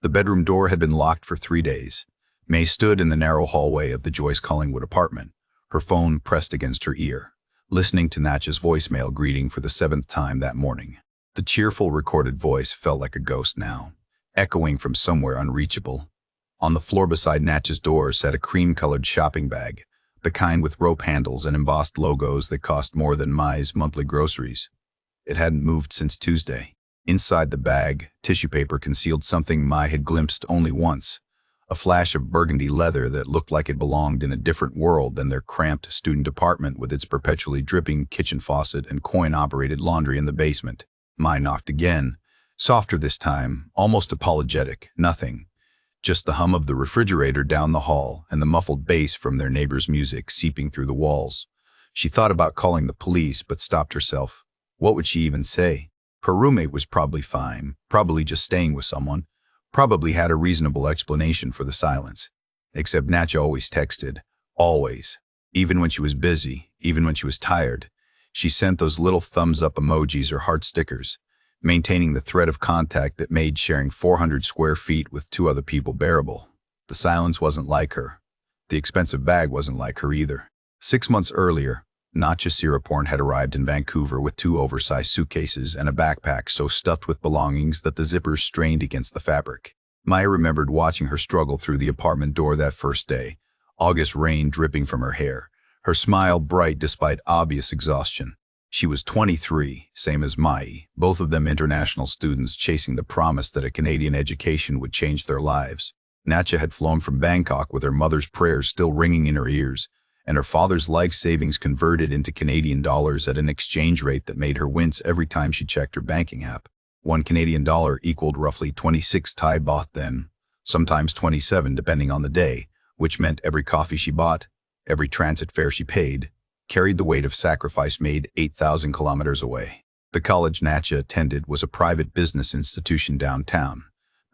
The bedroom door had been locked for 3 days. May stood in the narrow hallway of the Joyce Collingwood apartment, her phone pressed against her ear, listening to Natcha's voicemail greeting for the 7th time that morning. The cheerful recorded voice felt like a ghost now, echoing from somewhere unreachable. On the floor beside Natcha's door sat a cream-colored shopping bag, the kind with rope handles and embossed logos that cost more than Mai's monthly groceries. It hadn't moved since Tuesday. Inside the bag, tissue paper concealed something Mai had glimpsed only once, a flash of burgundy leather that looked like it belonged in a different world than their cramped student apartment with its perpetually dripping kitchen faucet and coin-operated laundry in the basement. Mai knocked again, softer this time, almost apologetic. Nothing. Just the hum of the refrigerator down the hall and the muffled bass from their neighbor's music seeping through the walls. She thought about calling the police, but stopped herself. What would she even say? Her roommate was probably fine, probably just staying with someone, probably had a reasonable explanation for the silence. Except Natcha always texted. Always. Even when she was busy, even when she was tired. She sent those little thumbs-up emojis or heart stickers, maintaining the thread of contact that made sharing 400 square feet with 2 other people bearable. The silence wasn't like her. The expensive bag wasn't like her either. 6 months earlier, Natcha Siraporn had arrived in Vancouver with 2 oversized suitcases and a backpack so stuffed with belongings that the zippers strained against the fabric. Maya remembered watching her struggle through the apartment door that first day, August rain dripping from her hair, her smile bright despite obvious exhaustion. She was 23, same as Mai, both of them international students chasing the promise that a Canadian education would change their lives. Natcha had flown from Bangkok with her mother's prayers still ringing in her ears, and her father's life savings converted into Canadian dollars at an exchange rate that made her wince every time she checked her banking app. 1 Canadian dollar equaled roughly 26 Thai baht then, sometimes 27 depending on the day, which meant every coffee she bought, every transit fare she paid, carried the weight of sacrifice made 8,000 kilometers away. The college Natcha attended was a private business institution downtown,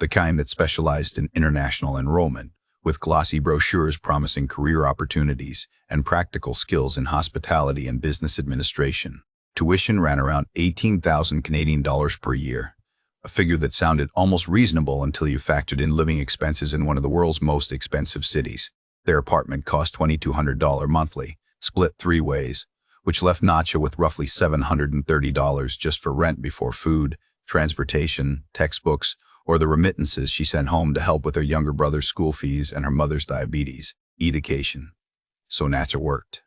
the kind that specialized in international enrollment, with glossy brochures promising career opportunities and practical skills in hospitality and business administration. Tuition ran around 18,000 Canadian dollars per year, a figure that sounded almost reasonable until you factored in living expenses in one of the world's most expensive cities. Their apartment cost $2,200 monthly, split 3 ways, which left Natcha with roughly $730 just for rent before food, transportation, textbooks, or the remittances she sent home to help with her younger brother's school fees and her mother's diabetes. Education. So Natcha worked.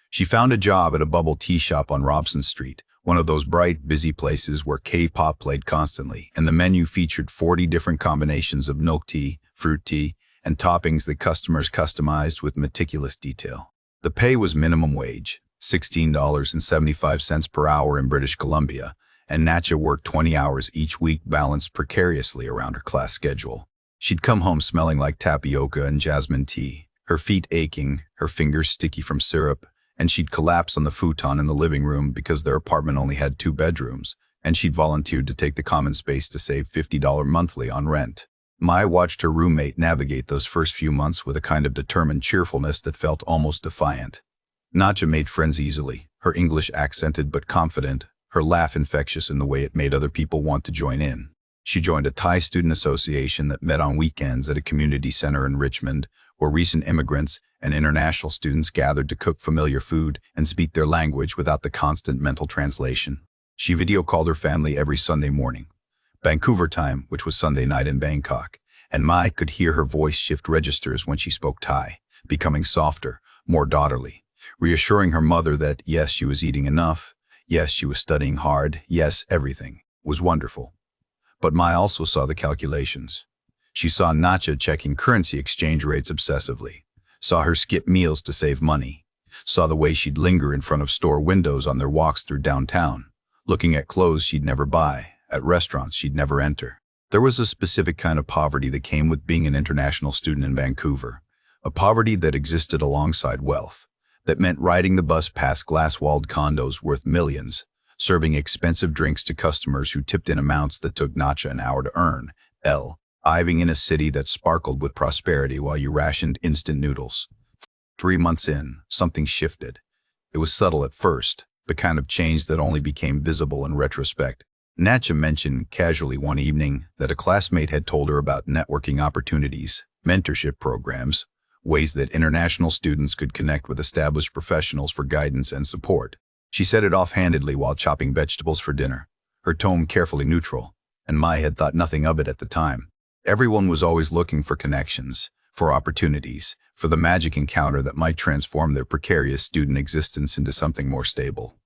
She found a job at a bubble tea shop on Robson Street, one of those bright, busy places where K-pop played constantly, and the menu featured 40 different combinations of milk tea, fruit tea, and toppings that customers customized with meticulous detail. The pay was minimum wage, $16.75 per hour in British Columbia, and Natcha worked 20 hours each week balanced precariously around her class schedule. She'd come home smelling like tapioca and jasmine tea, her feet aching, her fingers sticky from syrup, and she'd collapse on the futon in the living room because their apartment only had 2 bedrooms, and she'd volunteered to take the common space to save $50 monthly on rent. Mai watched her roommate navigate those first few months with a kind of determined cheerfulness that felt almost defiant. Natcha made friends easily, her English accented but confident, her laugh infectious in the way it made other people want to join in. She joined a Thai student association that met on weekends at a community center in Richmond, where recent immigrants and international students gathered to cook familiar food and speak their language without the constant mental translation. She video called her family every Sunday morning, Vancouver time, which was Sunday night in Bangkok, and Mai could hear her voice shift registers when she spoke Thai, becoming softer, more daughterly, reassuring her mother that yes, she was eating enough, yes, she was studying hard, yes, everything was wonderful. But Mai also saw the calculations. She saw Natcha checking currency exchange rates obsessively, saw her skip meals to save money, saw the way she'd linger in front of store windows on their walks through downtown, looking at clothes she'd never buy, at restaurants she'd never enter. There was a specific kind of poverty that came with being an international student in Vancouver, a poverty that existed alongside wealth, that meant riding the bus past glass-walled condos worth millions, serving expensive drinks to customers who tipped in amounts that took Natcha an hour to earn, living in a city that sparkled with prosperity while you rationed instant noodles. 3 months in, something shifted. It was subtle at first, the kind of change that only became visible in retrospect. Natcha mentioned casually one evening that a classmate had told her about networking opportunities, mentorship programs, ways that international students could connect with established professionals for guidance and support. She said it offhandedly while chopping vegetables for dinner, her tone carefully neutral, and Mai had thought nothing of it at the time. Everyone was always looking for connections, for opportunities, for the magic encounter that might transform their precarious student existence into something more stable.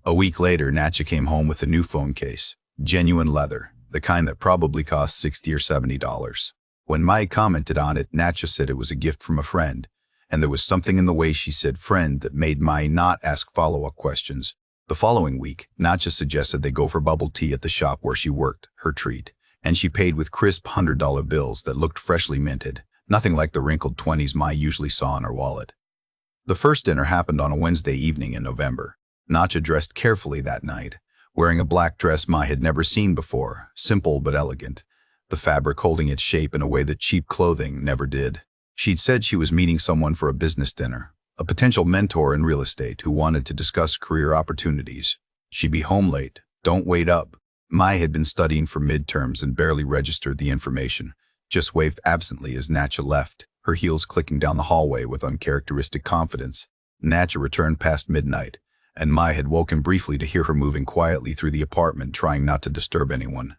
A week later, Natcha came home with a new phone case, genuine leather, the kind that probably cost $60 or $70. When Mai commented on it, Natcha said it was a gift from a friend, and there was something in the way she said friend that made Mai not ask follow-up questions. The following week, Natcha suggested they go for bubble tea at the shop where she worked, her treat, and she paid with crisp $100 bills that looked freshly minted, nothing like the wrinkled 20s Mai usually saw in her wallet. The first dinner happened on a Wednesday evening in November. Natcha dressed carefully that night, wearing a black dress Mai had never seen before, simple but elegant, the fabric holding its shape in a way that cheap clothing never did. She'd said she was meeting someone for a business dinner, a potential mentor in real estate who wanted to discuss career opportunities. She'd be home late. Don't wait up. Mai had been studying for midterms and barely registered the information, just waved absently as Natcha left, her heels clicking down the hallway with uncharacteristic confidence. Natcha returned past midnight, and Mai had woken briefly to hear her moving quietly through the apartment, trying not to disturb anyone.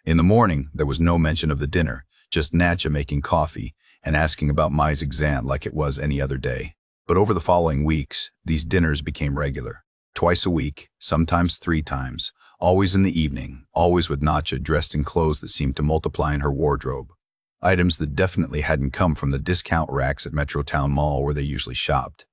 In the morning, there was no mention of the dinner, just Natcha making coffee and asking about Mai's exam like it was any other day. But over the following weeks, these dinners became regular. Twice a week, sometimes 3 times, always in the evening, always with Natcha dressed in clothes that seemed to multiply in her wardrobe. Items that definitely hadn't come from the discount racks at Metrotown Mall where they usually shopped.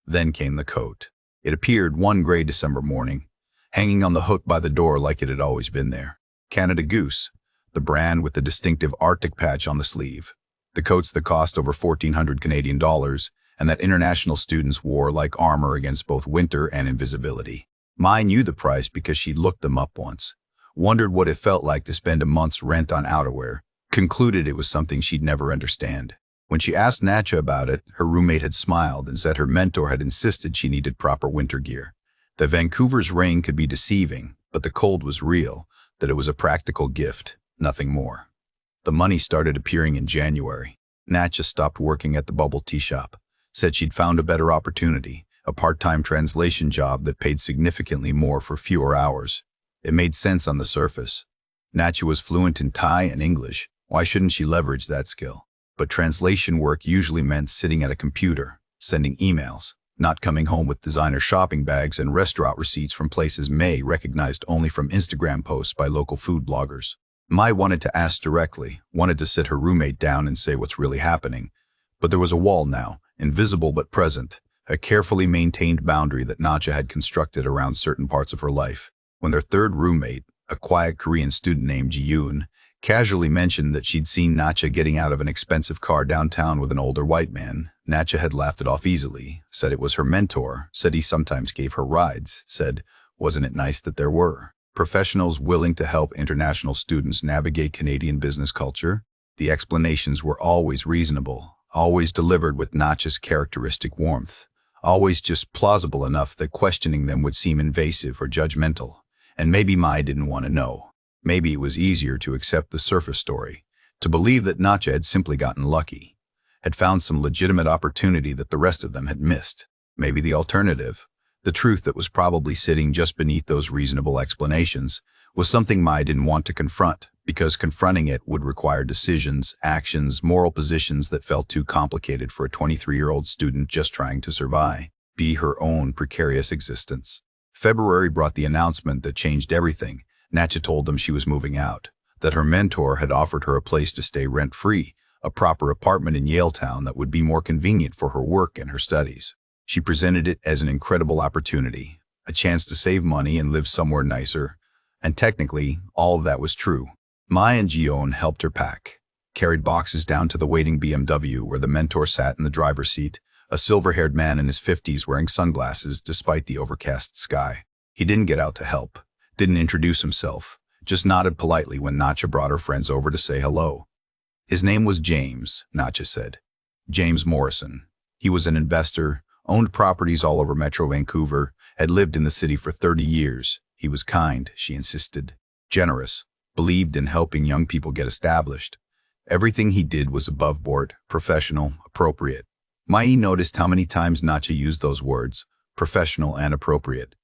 Then came the coat. It appeared one gray December morning, hanging on the hook by the door like it had always been there. Canada Goose, the brand with the distinctive Arctic patch on the sleeve. The coats that cost over 1,400 Canadian dollars and that international students wore like armor against both winter and invisibility. Mai knew the price because she'd looked them up once, wondered what it felt like to spend a month's rent on outerwear, concluded it was something she'd never understand. When she asked Natcha about it, her roommate had smiled and said her mentor had insisted she needed proper winter gear. That Vancouver's rain could be deceiving, but the cold was real, that it was a practical gift, nothing more. The money started appearing in January. Natcha stopped working at the bubble tea shop, said she'd found a better opportunity, a part-time translation job that paid significantly more for fewer hours. It made sense on the surface. Natcha was fluent in Thai and English. Why shouldn't she leverage that skill? But translation work usually meant sitting at a computer, sending emails, not coming home with designer shopping bags and restaurant receipts from places Mai recognized only from Instagram posts by local food bloggers. Mai wanted to ask directly, wanted to sit her roommate down and say what's really happening. But there was a wall now, invisible but present, a carefully maintained boundary that Natcha had constructed around certain parts of her life. When their third roommate, a quiet Korean student named Ji-yoon, casually mentioned that she'd seen Natcha getting out of an expensive car downtown with an older white man, Natcha had laughed it off easily, said it was her mentor, said he sometimes gave her rides, said, wasn't it nice that there were professionals willing to help international students navigate Canadian business culture? The explanations were always reasonable, always delivered with Natcha's characteristic warmth, always just plausible enough that questioning them would seem invasive or judgmental. And maybe Mai didn't want to know. Maybe it was easier to accept the surface story, to believe that Natcha had simply gotten lucky, had found some legitimate opportunity that the rest of them had missed. Maybe the alternative, the truth that was probably sitting just beneath those reasonable explanations, was something Mai didn't want to confront, because confronting it would require decisions, actions, moral positions that felt too complicated for a 23-year-old student just trying to survive, be her own precarious existence. February brought the announcement that changed everything. Natcha told them she was moving out, that her mentor had offered her a place to stay rent-free, a proper apartment in Yaletown that would be more convenient for her work and her studies. She presented it as an incredible opportunity, a chance to save money and live somewhere nicer, and technically, all of that was true. Mai and Ji-yoon helped her pack, carried boxes down to the waiting BMW where the mentor sat in the driver's seat, a silver-haired man in his 50s wearing sunglasses despite the overcast sky. He didn't get out to help, didn't introduce himself, just nodded politely when Natcha brought her friends over to say hello. His name was James, Natcha said. James Morrison. He was an investor, owned properties all over Metro Vancouver, had lived in the city for 30 years. He was kind, she insisted, generous, believed in helping young people get established. Everything he did was above board, professional, appropriate. Mai noticed how many times Natcha used those words, professional and appropriate,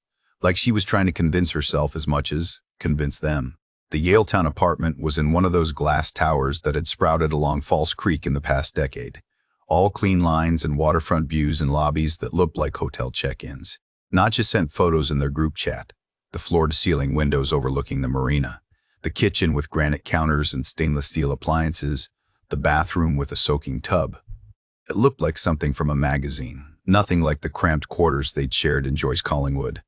like she was trying to convince herself as much as convince them. The Yaletown apartment was in one of those glass towers that had sprouted along False Creek in the past decade. All clean lines and waterfront views and lobbies that looked like hotel check-ins. Natcha sent photos in their group chat. The floor-to-ceiling windows overlooking the marina. The kitchen with granite counters and stainless steel appliances. The bathroom with a soaking tub. It looked like something from a magazine. Nothing like the cramped quarters they'd shared in Joyce Collingwood.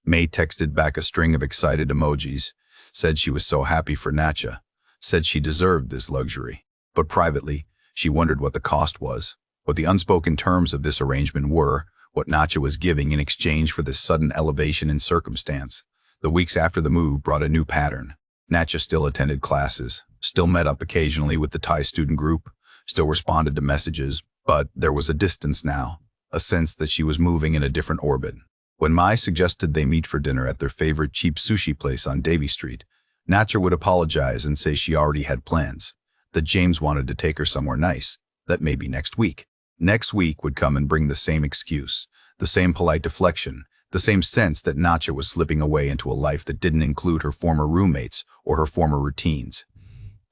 May texted back a string of excited emojis, said she was so happy for Natcha, said she deserved this luxury. But privately, she wondered what the cost was, what the unspoken terms of this arrangement were, what Natcha was giving in exchange for this sudden elevation in circumstance. The weeks after the move brought a new pattern. Natcha still attended classes, still met up occasionally with the Thai student group, still responded to messages, but there was a distance now, a sense that she was moving in a different orbit. When Mai suggested they meet for dinner at their favorite cheap sushi place on Davie Street, Natcha would apologize and say she already had plans, that James wanted to take her somewhere nice, that maybe next week. Next week would come and bring the same excuse, the same polite deflection, the same sense that Natcha was slipping away into a life that didn't include her former roommates or her former routines.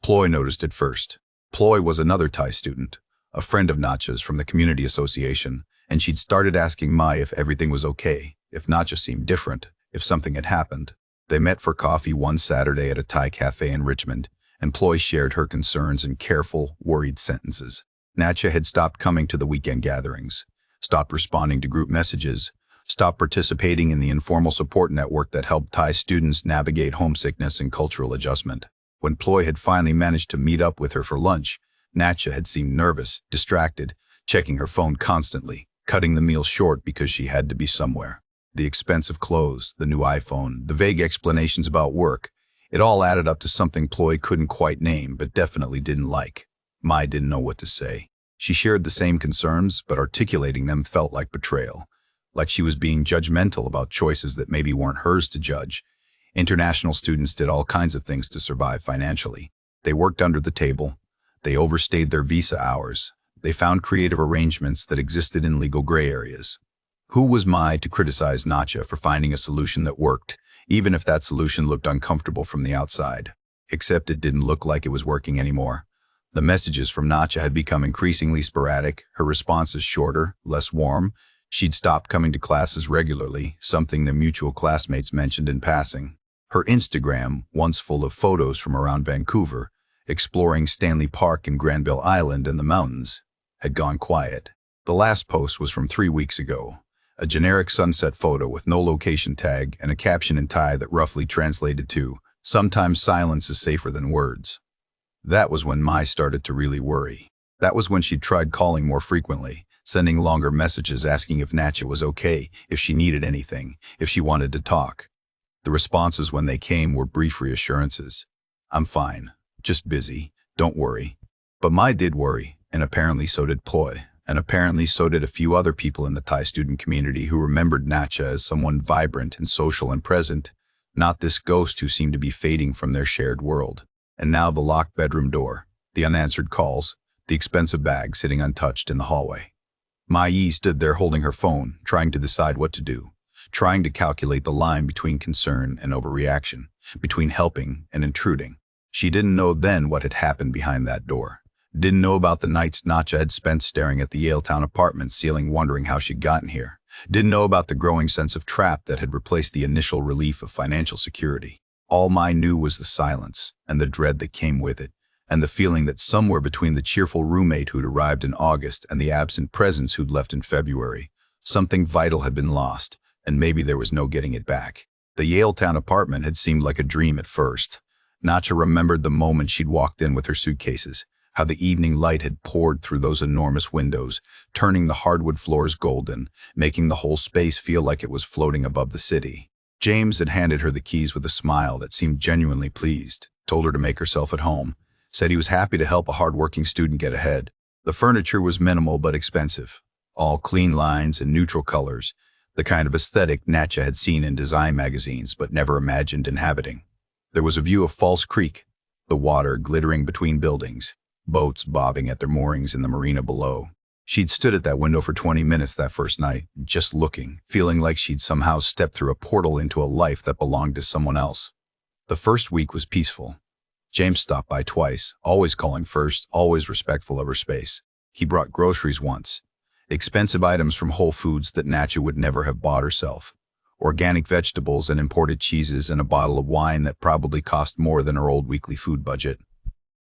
Ploy noticed it first. Ploy was another Thai student, a friend of Natcha's from the community association, and she'd started asking Mai if everything was okay, if Natcha seemed different, if something had happened. They met for coffee one Saturday at a Thai cafe in Richmond, and Ploy shared her concerns in careful, worried sentences. Natcha had stopped coming to the weekend gatherings, stopped responding to group messages, stopped participating in the informal support network that helped Thai students navigate homesickness and cultural adjustment. When Ploy had finally managed to meet up with her for lunch, Natcha had seemed nervous, distracted, checking her phone constantly, cutting the meal short because she had to be somewhere. The expensive clothes, the new iPhone, the vague explanations about work, it all added up to something Ploy couldn't quite name but definitely didn't like. Mai didn't know what to say. She shared the same concerns, but articulating them felt like betrayal, like she was being judgmental about choices that maybe weren't hers to judge. International students did all kinds of things to survive financially. They worked under the table. They overstayed their visa hours. They found creative arrangements that existed in legal gray areas. Who was Mai to criticize Natcha for finding a solution that worked, even if that solution looked uncomfortable from the outside? Except it didn't look like it was working anymore. The messages from Natcha had become increasingly sporadic, her responses shorter, less warm. She'd stopped coming to classes regularly, something the mutual classmates mentioned in passing. Her Instagram, once full of photos from around Vancouver, exploring Stanley Park and Granville Island and the mountains, had gone quiet. The last post was from 3 weeks ago, a generic sunset photo with no location tag and a caption in Thai that roughly translated to, "Sometimes silence is safer than words." That was when Mai started to really worry. That was when she'd tried calling more frequently, sending longer messages asking if Natcha was okay, if she needed anything, if she wanted to talk. The responses when they came were brief reassurances. "I'm fine, just busy, don't worry." But Mai did worry, and apparently so did Ploy, and apparently so did a few other people in the Thai student community who remembered Natcha as someone vibrant and social and present, not this ghost who seemed to be fading from their shared world. And now the locked bedroom door, the unanswered calls, the expensive bag sitting untouched in the hallway. Mai stood there holding her phone, trying to decide what to do, trying to calculate the line between concern and overreaction, between helping and intruding. She didn't know then what had happened behind that door. Didn't know about the nights Natcha had spent staring at the Yaletown apartment ceiling wondering how she'd gotten here. Didn't know about the growing sense of trap that had replaced the initial relief of financial security. All Mai knew was the silence, and the dread that came with it, and the feeling that somewhere between the cheerful roommate who'd arrived in August and the absent presence who'd left in February, something vital had been lost, and maybe there was no getting it back. The Yaletown apartment had seemed like a dream at first. Natcha remembered the moment she'd walked in with her suitcases, how the evening light had poured through those enormous windows, turning the hardwood floors golden, making the whole space feel like it was floating above the city. James had handed her the keys with a smile that seemed genuinely pleased, told her to make herself at home, said he was happy to help a hard-working student get ahead. The furniture was minimal but expensive, all clean lines and neutral colors, The kind of aesthetic Natcha had seen in design magazines but never imagined inhabiting. There was a view of False Creek, the water glittering between buildings, boats bobbing at their moorings in the marina below. She'd stood at that window for 20 minutes that first night, just looking, feeling like she'd somehow stepped through a portal into a life that belonged to someone else. The first week was peaceful. James stopped by twice, always calling first, always respectful of her space. He brought groceries once, expensive items from Whole Foods that Natcha would never have bought herself, organic vegetables and imported cheeses and a bottle of wine that probably cost more than her old weekly food budget.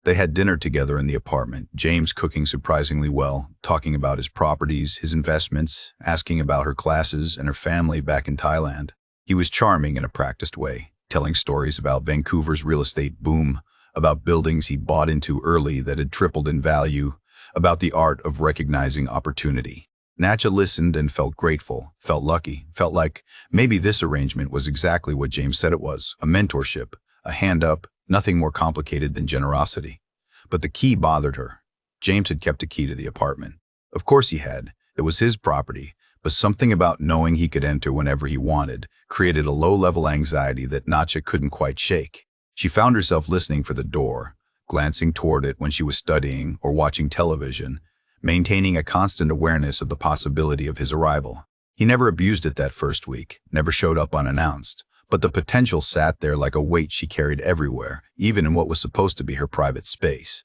They had dinner together in the apartment, James cooking surprisingly well, talking about his properties, his investments, asking about her classes and her family back in Thailand. He was charming in a practiced way, telling stories about Vancouver's real estate boom, about buildings he bought into early that had tripled in value, about the art of recognizing opportunity. Natcha listened and felt grateful, felt lucky, felt like maybe this arrangement was exactly what James said it was, a mentorship, a hand up, nothing more complicated than generosity. But the key bothered her. James had kept a key to the apartment. Of course he had. It was his property, but something about knowing he could enter whenever he wanted created a low-level anxiety that Natcha couldn't quite shake. She found herself listening for the door, glancing toward it when she was studying or watching television, maintaining a constant awareness of the possibility of his arrival. He never abused it that first week, never showed up unannounced, but the potential sat there like a weight she carried everywhere, even in what was supposed to be her private space.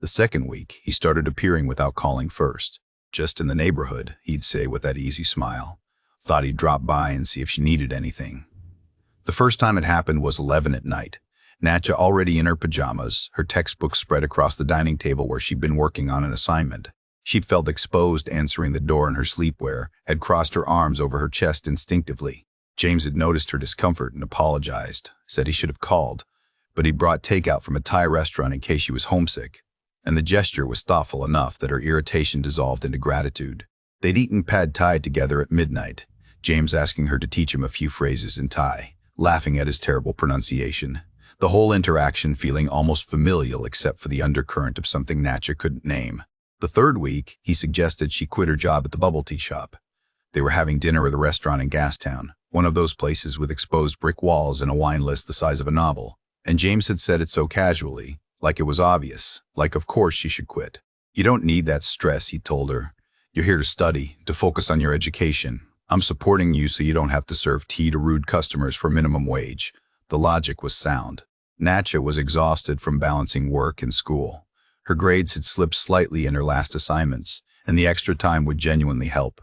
The second week, he started appearing without calling first. Just in the neighborhood, he'd say with that easy smile. Thought he'd drop by and see if she needed anything. The first time it happened was 11 at night. Natcha already in her pajamas, her textbook spread across the dining table where she'd been working on an assignment. She'd felt exposed answering the door in her sleepwear, had crossed her arms over her chest instinctively. James had noticed her discomfort and apologized, said he should have called, but he brought takeout from a Thai restaurant in case she was homesick, and the gesture was thoughtful enough that her irritation dissolved into gratitude. They'd eaten pad Thai together at midnight, James asking her to teach him a few phrases in Thai, laughing at his terrible pronunciation. The whole interaction feeling almost familial except for the undercurrent of something Natcha couldn't name. The third week, he suggested she quit her job at the bubble tea shop. They were having dinner at a restaurant in Gastown, one of those places with exposed brick walls and a wine list the size of a novel. And James had said it so casually, like it was obvious, like of course she should quit. You don't need that stress, he told her. You're here to study, to focus on your education. I'm supporting you so you don't have to serve tea to rude customers for minimum wage. The logic was sound. Natcha was exhausted from balancing work and school. Her grades had slipped slightly in her last assignments, and the extra time would genuinely help.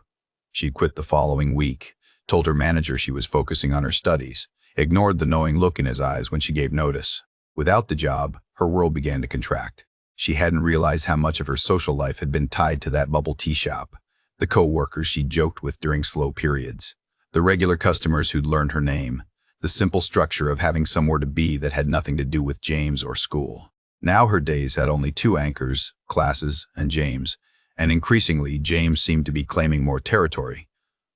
She'd quit the following week, told her manager she was focusing on her studies, ignored the knowing look in his eyes when she gave notice. Without the job, her world began to contract. She hadn't realized how much of her social life had been tied to that bubble tea shop, the co-workers she joked with during slow periods, the regular customers who'd learned her name, the simple structure of having somewhere to be that had nothing to do with James or school. Now her days had only two anchors, classes and James, and increasingly James seemed to be claiming more territory.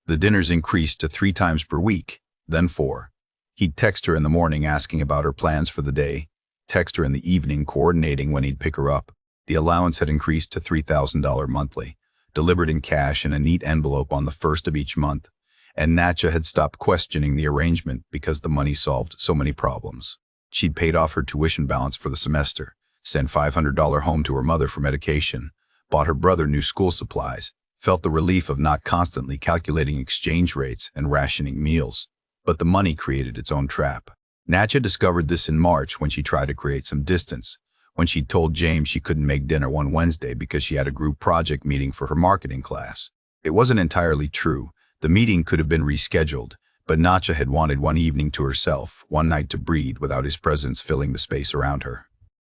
The dinners increased to 3 times per week, then 4. He'd text her in the morning asking about her plans for the day, text her in the evening coordinating when he'd pick her up. The allowance had increased to $3,000 monthly, delivered in cash in a neat envelope on the first of each month, and Natcha had stopped questioning the arrangement because the money solved so many problems. She'd paid off her tuition balance for the semester, sent $500 home to her mother for medication, bought her brother new school supplies, felt the relief of not constantly calculating exchange rates and rationing meals. But the money created its own trap. Natcha discovered this in March when she tried to create some distance, when she'd told James she couldn't make dinner one Wednesday because she had a group project meeting for her marketing class. It wasn't entirely true. The meeting could have been rescheduled, but Natcha had wanted one evening to herself, one night to breathe without his presence filling the space around her.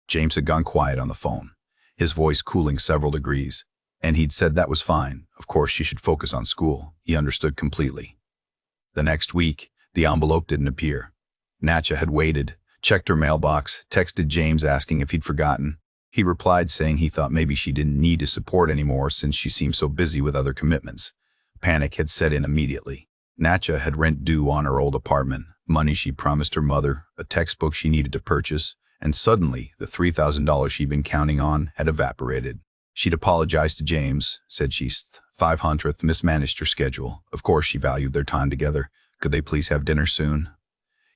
James had gone quiet on the phone, his voice cooling several degrees, and he'd said that was fine. Of course she should focus on school. He understood completely. The next week, the envelope didn't appear. Natcha had waited, checked her mailbox, texted James asking if he'd forgotten. He replied saying he thought maybe she didn't need his support anymore since she seemed so busy with other commitments. Panic had set in immediately. Natcha had rent due on her old apartment, money she promised her mother, a textbook she needed to purchase, and suddenly the $3,000 she'd been counting on had evaporated. She'd apologized to James, said she 500th mismanaged her schedule. Of course, she valued their time together. Could they please have dinner soon?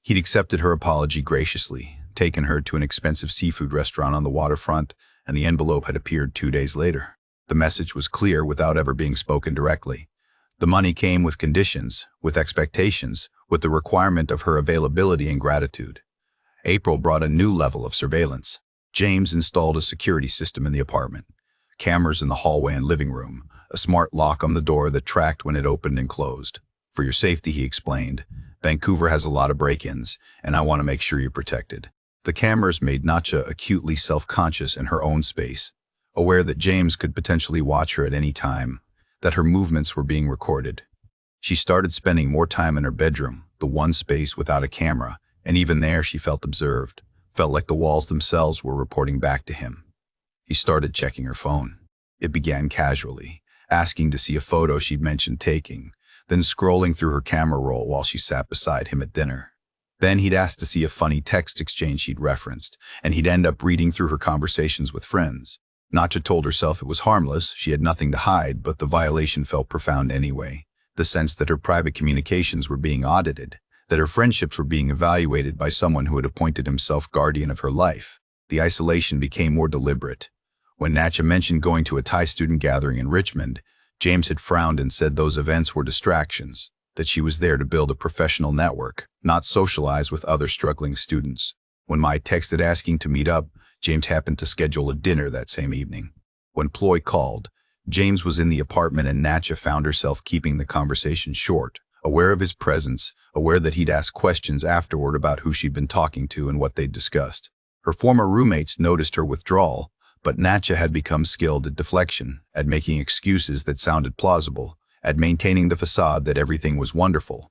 He'd accepted her apology graciously, taken her to an expensive seafood restaurant on the waterfront, and the envelope had appeared 2 days later. The message was clear without ever being spoken directly. The money came with conditions, with expectations, with the requirement of her availability and gratitude. April brought a new level of surveillance. James installed a security system in the apartment. Cameras in the hallway and living room, a smart lock on the door that tracked when it opened and closed. For your safety, he explained, Vancouver has a lot of break-ins, and I want to make sure you're protected. The cameras made Natcha acutely self-conscious in her own space, aware that James could potentially watch her at any time, that her movements were being recorded. She started spending more time in her bedroom, the one space without a camera, and even there she felt observed, felt like the walls themselves were reporting back to him. He started checking her phone. It began casually, asking to see a photo she'd mentioned taking, then scrolling through her camera roll while she sat beside him at dinner. Then he'd ask to see a funny text exchange she'd referenced, and he'd end up reading through her conversations with friends. Natcha told herself it was harmless, she had nothing to hide, but the violation felt profound anyway. The sense that her private communications were being audited, that her friendships were being evaluated by someone who had appointed himself guardian of her life. The isolation became more deliberate. When Natcha mentioned going to a Thai student gathering in Richmond, James had frowned and said those events were distractions, that she was there to build a professional network, not socialize with other struggling students. When Mai texted asking to meet up, James happened to schedule a dinner that same evening. When Ploy called, James was in the apartment and Natcha found herself keeping the conversation short, aware of his presence, aware that he'd ask questions afterward about who she'd been talking to and what they'd discussed. Her former roommates noticed her withdrawal, but Natcha had become skilled at deflection, at making excuses that sounded plausible, at maintaining the facade that everything was wonderful.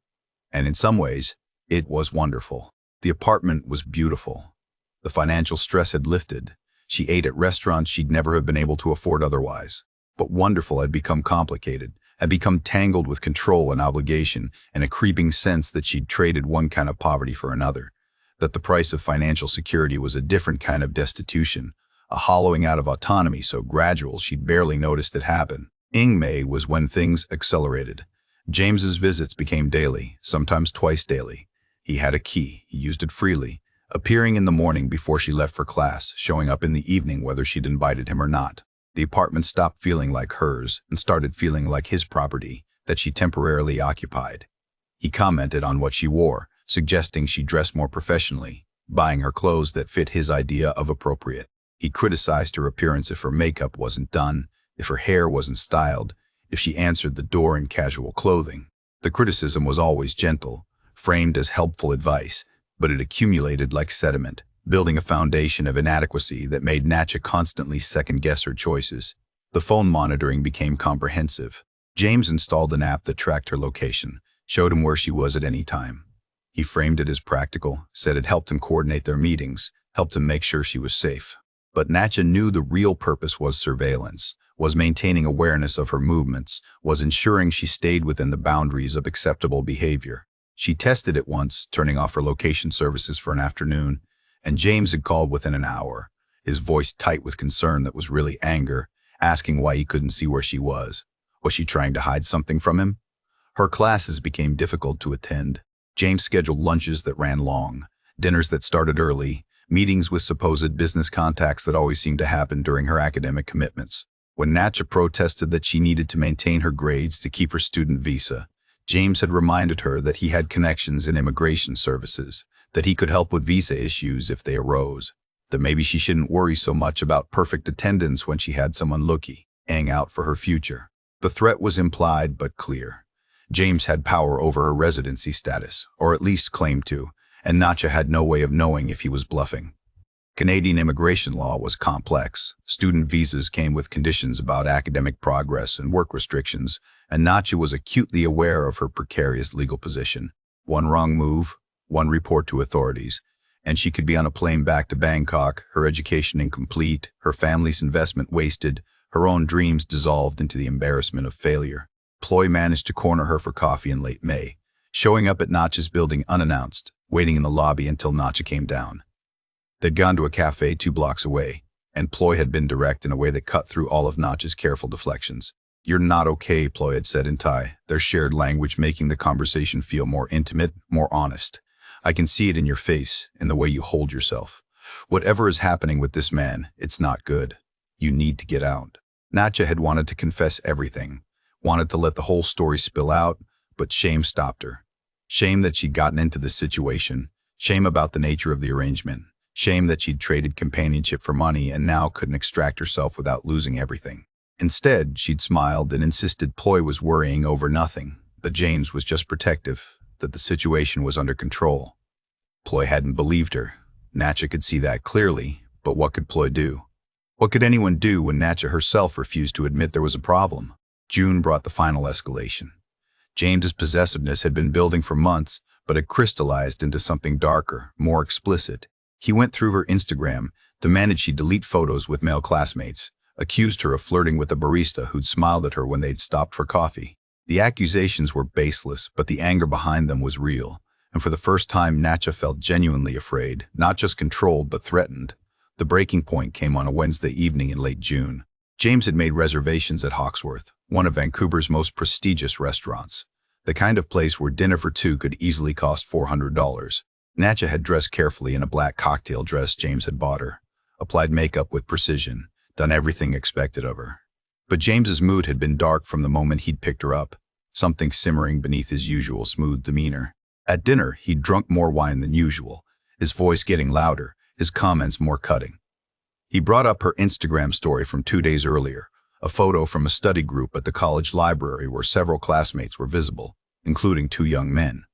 And in some ways, it was wonderful. The apartment was beautiful. The financial stress had lifted. She ate at restaurants she'd never have been able to afford otherwise. But wonderful had become complicated, had become tangled with control and obligation, and a creeping sense that she'd traded one kind of poverty for another, that the price of financial security was a different kind of destitution, a hollowing out of autonomy so gradual she'd barely noticed it happen. In May was when things accelerated. James's visits became daily, sometimes twice daily. He had a key, he used it freely, appearing in the morning before she left for class, showing up in the evening whether she'd invited him or not. The apartment stopped feeling like hers and started feeling like his property that she temporarily occupied. He commented on what she wore, suggesting she dress more professionally, buying her clothes that fit his idea of appropriate. He criticized her appearance if her makeup wasn't done, if her hair wasn't styled, if she answered the door in casual clothing. The criticism was always gentle, framed as helpful advice, but it accumulated like sediment, building a foundation of inadequacy that made Natcha constantly second-guess her choices. The phone monitoring became comprehensive. James installed an app that tracked her location, showed him where she was at any time. He framed it as practical, said it helped him coordinate their meetings, helped him make sure she was safe. But Natcha knew the real purpose was surveillance, was maintaining awareness of her movements, was ensuring she stayed within the boundaries of acceptable behavior. She tested it once, turning off her location services for an afternoon, and James had called within an hour, his voice tight with concern that was really anger, asking why he couldn't see where she was. Was she trying to hide something from him? Her classes became difficult to attend. James scheduled lunches that ran long, dinners that started early, meetings with supposed business contacts that always seemed to happen during her academic commitments. When Natcha protested that she needed to maintain her grades to keep her student visa, James had reminded her that he had connections in immigration services, that he could help with visa issues if they arose, that maybe she shouldn't worry so much about perfect attendance when she had someone looking out for her future. The threat was implied but clear. James had power over her residency status, or at least claimed to, and Natcha had no way of knowing if he was bluffing. Canadian immigration law was complex. Student visas came with conditions about academic progress and work restrictions, and Natcha was acutely aware of her precarious legal position. One wrong move, one report to authorities, and she could be on a plane back to Bangkok, her education incomplete, her family's investment wasted, her own dreams dissolved into the embarrassment of failure. Ploy managed to corner her for coffee in late May, showing up at Natcha's building unannounced, waiting in the lobby until Natcha came down. They'd gone to a cafe 2 blocks away, and Ploy had been direct in a way that cut through all of Natcha's careful deflections. "You're not okay," Ploy had said in Thai, their shared language making the conversation feel more intimate, more honest. "I can see it in your face, in the way you hold yourself. Whatever is happening with this man, it's not good. You need to get out." Natcha had wanted to confess everything, wanted to let the whole story spill out, but shame stopped her. Shame that she'd gotten into this situation, shame about the nature of the arrangement, shame that she'd traded companionship for money and now couldn't extract herself without losing everything. Instead, she'd smiled and insisted Ploy was worrying over nothing, that James was just protective, that the situation was under control. Ploy hadn't believed her. Natcha could see that clearly, but what could Ploy do? What could anyone do when Natcha herself refused to admit there was a problem? June brought the final escalation. James's possessiveness had been building for months, but had crystallized into something darker, more explicit. He went through her Instagram, demanded she delete photos with male classmates, accused her of flirting with a barista who'd smiled at her when they'd stopped for coffee. The accusations were baseless, but the anger behind them was real, and for the first time Natcha felt genuinely afraid, not just controlled but threatened. The breaking point came on a Wednesday evening in late June. James had made reservations at Hawksworth, one of Vancouver's most prestigious restaurants, the kind of place where dinner for two could easily cost $400. Natcha had dressed carefully in a black cocktail dress James had bought her, applied makeup with precision, done everything expected of her. But James's mood had been dark from the moment he'd picked her up, something simmering beneath his usual smooth demeanor. At dinner, he'd drunk more wine than usual, his voice getting louder, his comments more cutting. He brought up her Instagram story from 2 days earlier, a photo from a study group at the college library where several classmates were visible, including 2 young men.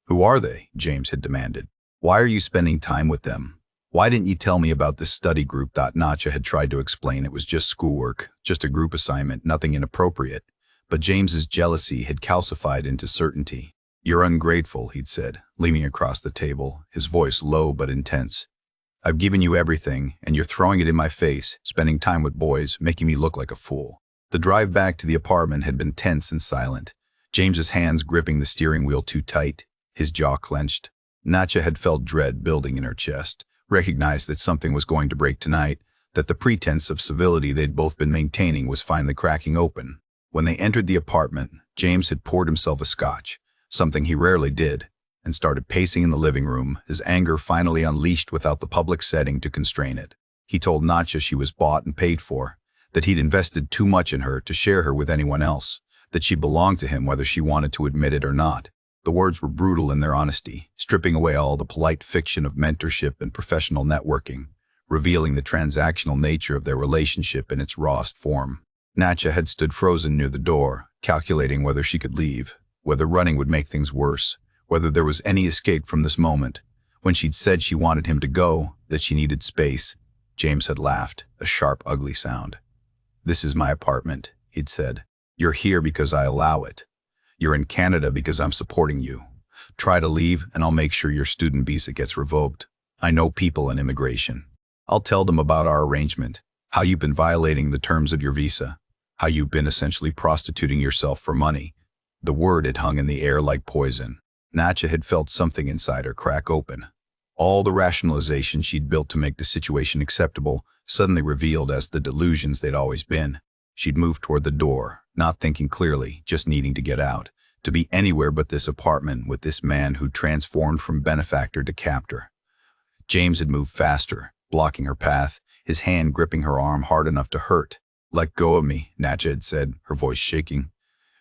"Who are they?" James had demanded. "Why are you spending time with them? Why didn't you tell me about this study group?" Natcha had tried to explain it was just schoolwork, just a group assignment, nothing inappropriate. But James's jealousy had calcified into certainty. "You're ungrateful," he'd said, leaning across the table, his voice low but intense. "I've given you everything, and you're throwing it in my face, spending time with boys, making me look like a fool." The drive back to the apartment had been tense and silent, James's hands gripping the steering wheel too tight, his jaw clenched. Natcha had felt dread building in her chest, recognized that something was going to break tonight, that the pretense of civility they'd both been maintaining was finally cracking open. When they entered the apartment, James had poured himself a scotch, something he rarely did, and started pacing in the living room, his anger finally unleashed without the public setting to constrain it. He told Natcha she was bought and paid for, that he'd invested too much in her to share her with anyone else, that she belonged to him whether she wanted to admit it or not. The words were brutal in their honesty, stripping away all the polite fiction of mentorship and professional networking, revealing the transactional nature of their relationship in its rawest form. Natcha had stood frozen near the door, calculating whether she could leave, whether running would make things worse, whether there was any escape from this moment. When she'd said she wanted him to go, that she needed space, James had laughed, a sharp, ugly sound. "This is my apartment," he'd said. "You're here because I allow it. You're in Canada because I'm supporting you. Try to leave and I'll make sure your student visa gets revoked. I know people in immigration. I'll tell them about our arrangement, how you've been violating the terms of your visa, how you've been essentially prostituting yourself for money." The word had hung in the air like poison. Natcha had felt something inside her crack open. All the rationalization she'd built to make the situation acceptable suddenly revealed as the delusions they'd always been. She'd moved toward the door, not thinking clearly, just needing to get out, to be anywhere but this apartment with this man who'd transformed from benefactor to captor. James had moved faster, blocking her path, his hand gripping her arm hard enough to hurt. "Let go of me," Natcha had said, her voice shaking.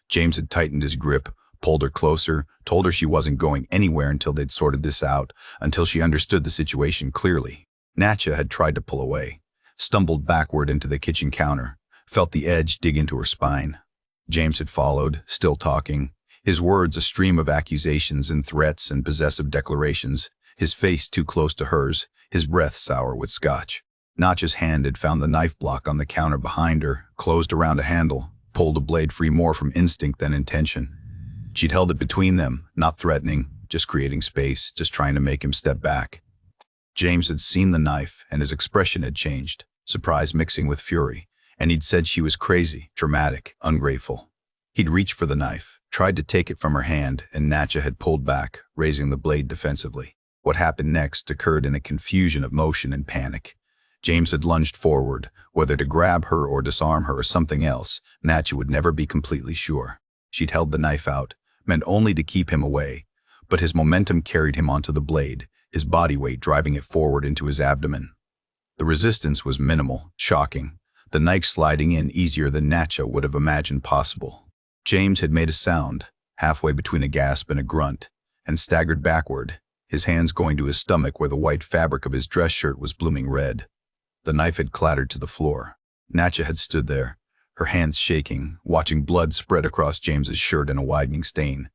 James had tightened his grip, pulled her closer, told her she wasn't going anywhere until they'd sorted this out, until she understood the situation clearly. Natcha had tried to pull away, stumbled backward into the kitchen counter, felt the edge dig into her spine. James had followed, still talking, his words a stream of accusations and threats and possessive declarations, his face too close to hers, his breath sour with scotch. Natcha's hand had found the knife block on the counter behind her, closed around a handle, pulled the blade free more from instinct than intention. She'd held it between them, not threatening, just creating space, just trying to make him step back. James had seen the knife, and his expression had changed, surprise mixing with fury, and he'd said she was crazy, dramatic, ungrateful. He'd reached for the knife, tried to take it from her hand, and Natcha had pulled back, raising the blade defensively. What happened next occurred in a confusion of motion and panic. James had lunged forward, whether to grab her or disarm her or something else. Natcha would never be completely sure. She'd held the knife out, meant only to keep him away, but his momentum carried him onto the blade, his body weight driving it forward into his abdomen. The resistance was minimal, shocking, the knife sliding in easier than Natcha would have imagined possible. James had made a sound, halfway between a gasp and a grunt, and staggered backward, his hands going to his stomach where the white fabric of his dress shirt was blooming red. The knife had clattered to the floor. Natcha had stood there, her hands shaking, watching blood spread across James's shirt in a widening stain.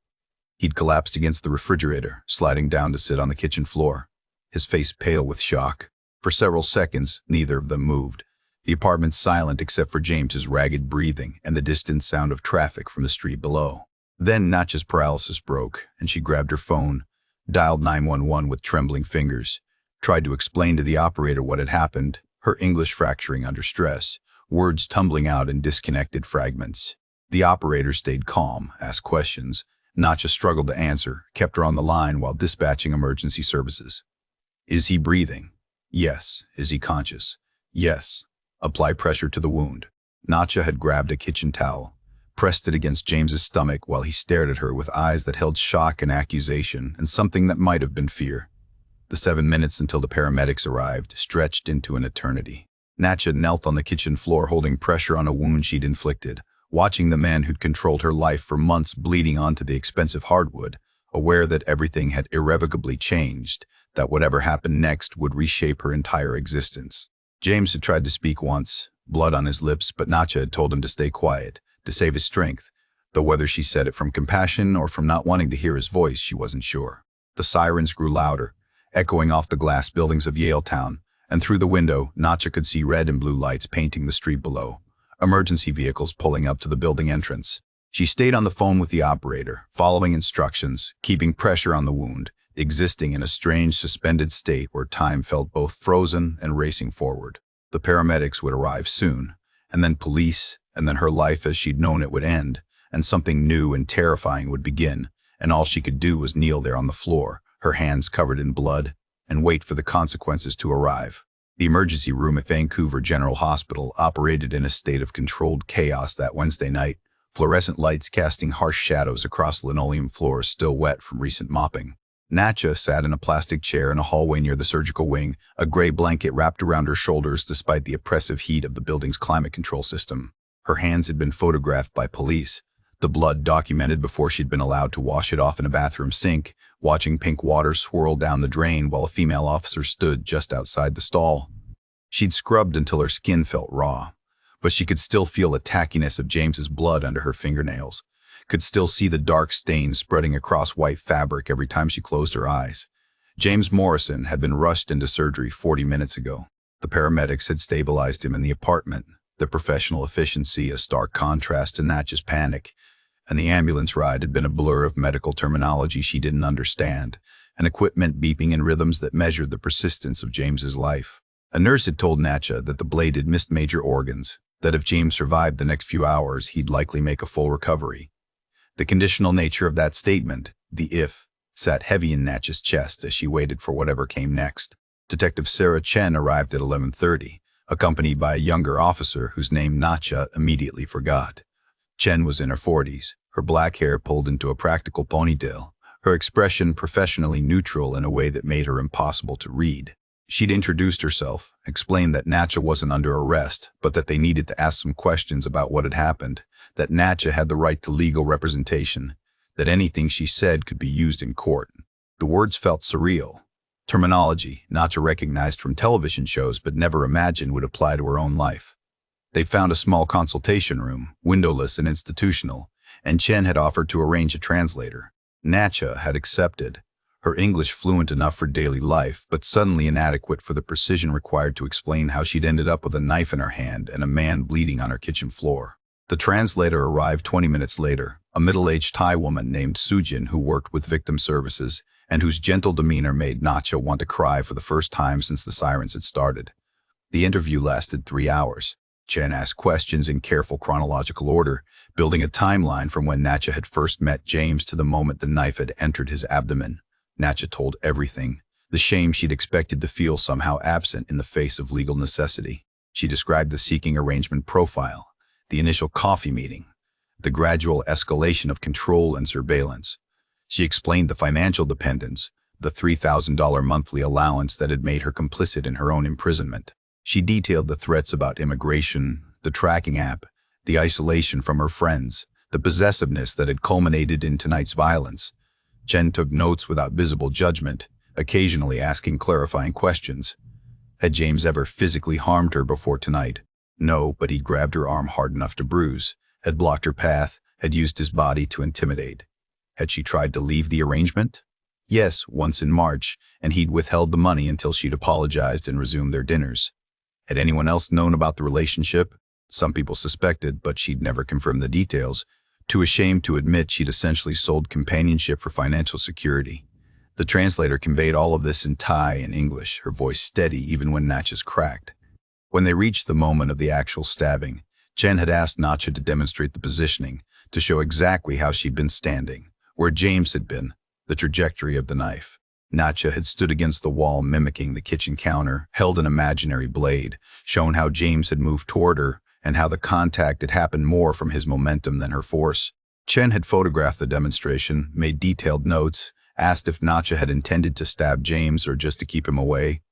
He'd collapsed against the refrigerator, sliding down to sit on the kitchen floor, his face pale with shock. For several seconds, neither of them moved, the apartment silent except for James's ragged breathing and the distant sound of traffic from the street below. Then Natcha's paralysis broke, and she grabbed her phone, dialed 911 with trembling fingers, tried to explain to the operator what had happened, her English fracturing under stress, words tumbling out in disconnected fragments. The operator stayed calm, asked questions. Natcha struggled to answer, kept her on the line while dispatching emergency services. Is he breathing? Yes. Is he conscious? Yes. Apply pressure to the wound. Natcha had grabbed a kitchen towel, pressed it against James's stomach while he stared at her with eyes that held shock and accusation and something that might have been fear. The 7 minutes until the paramedics arrived stretched into an eternity. Natcha knelt on the kitchen floor holding pressure on a wound she'd inflicted, watching the man who'd controlled her life for months bleeding onto the expensive hardwood, aware that everything had irrevocably changed, that whatever happened next would reshape her entire existence. James had tried to speak once, blood on his lips, but Natcha had told him to stay quiet, to save his strength, though whether she said it from compassion or from not wanting to hear his voice, she wasn't sure. The sirens grew louder, echoing off the glass buildings of Yaletown, and through the window, Natcha could see red and blue lights painting the street below, emergency vehicles pulling up to the building entrance. She stayed on the phone with the operator, following instructions, keeping pressure on the wound, existing in a strange suspended state where time felt both frozen and racing forward. The paramedics would arrive soon, and then police, and then her life as she'd known it would end, and something new and terrifying would begin, and all she could do was kneel there on the floor, her hands covered in blood, and wait for the consequences to arrive. The emergency room at Vancouver General Hospital operated in a state of controlled chaos that Wednesday night, fluorescent lights casting harsh shadows across linoleum floors still wet from recent mopping. Natcha sat in a plastic chair in a hallway near the surgical wing, a gray blanket wrapped around her shoulders despite the oppressive heat of the building's climate control system. Her hands had been photographed by police, the blood documented before she'd been allowed to wash it off in a bathroom sink, watching pink water swirl down the drain while a female officer stood just outside the stall. She'd scrubbed until her skin felt raw, but she could still feel the tackiness of James's blood under her fingernails, could still see the dark stains spreading across white fabric every time she closed her eyes. James Morrison had been rushed into surgery 40 minutes ago. The paramedics had stabilized him in the apartment, the professional efficiency a stark contrast to Natcha's panic, and the ambulance ride had been a blur of medical terminology she didn't understand, and equipment beeping in rhythms that measured the persistence of James's life. A nurse had told Natcha that the blade had missed major organs, that if James survived the next few hours, he'd likely make a full recovery. The conditional nature of that statement, the if, sat heavy in Natcha's chest as she waited for whatever came next. Detective Sarah Chen arrived at 11:30, accompanied by a younger officer whose name Natcha immediately forgot. Chen was in her 40s, her black hair pulled into a practical ponytail, her expression professionally neutral in a way that made her impossible to read. She'd introduced herself, explained that Natcha wasn't under arrest, but that they needed to ask some questions about what had happened, that Natcha had the right to legal representation, that anything she said could be used in court. The words felt surreal. Terminology Natcha recognized from television shows but never imagined would apply to her own life. They found a small consultation room, windowless and institutional, and Chen had offered to arrange a translator. Natcha had accepted, her English fluent enough for daily life, but suddenly inadequate for the precision required to explain how she'd ended up with a knife in her hand and a man bleeding on her kitchen floor. The translator arrived 20 minutes later, a middle-aged Thai woman named Sujin who worked with victim services and whose gentle demeanor made Natcha want to cry for the first time since the sirens had started. The interview lasted 3 hours. Chen asked questions in careful chronological order, building a timeline from when Natcha had first met James to the moment the knife had entered his abdomen. Natcha told everything, The shame she'd expected to feel somehow absent in the face of legal necessity. She described the seeking arrangement profile, the initial coffee meeting, the gradual escalation of control and surveillance. She explained the financial dependence, the $3,000 monthly allowance that had made her complicit in her own imprisonment. She detailed the threats about immigration, the tracking app, the isolation from her friends, the possessiveness that had culminated in tonight's violence. Chen took notes without visible judgment, occasionally asking clarifying questions. Had James ever physically harmed her before tonight? No, but he'd grabbed her arm hard enough to bruise, had blocked her path, had used his body to intimidate. Had she tried to leave the arrangement? Yes, once in March, and he'd withheld the money until she'd apologized and resumed their dinners. Had anyone else known about the relationship? Some people suspected, but she'd never confirmed the details, too ashamed to admit she'd essentially sold companionship for financial security. The translator conveyed all of this in Thai and English, her voice steady even when Natcha's cracked. When they reached the moment of the actual stabbing, Chen had asked Natcha to demonstrate the positioning, to show exactly how she'd been standing, where James had been, the trajectory of the knife. Natcha had stood against the wall mimicking the kitchen counter, held an imaginary blade, shown how James had moved toward her, and how the contact had happened more from his momentum than her force. Chen had photographed the demonstration, made detailed notes, asked if Natcha had intended to stab James or just to keep him away.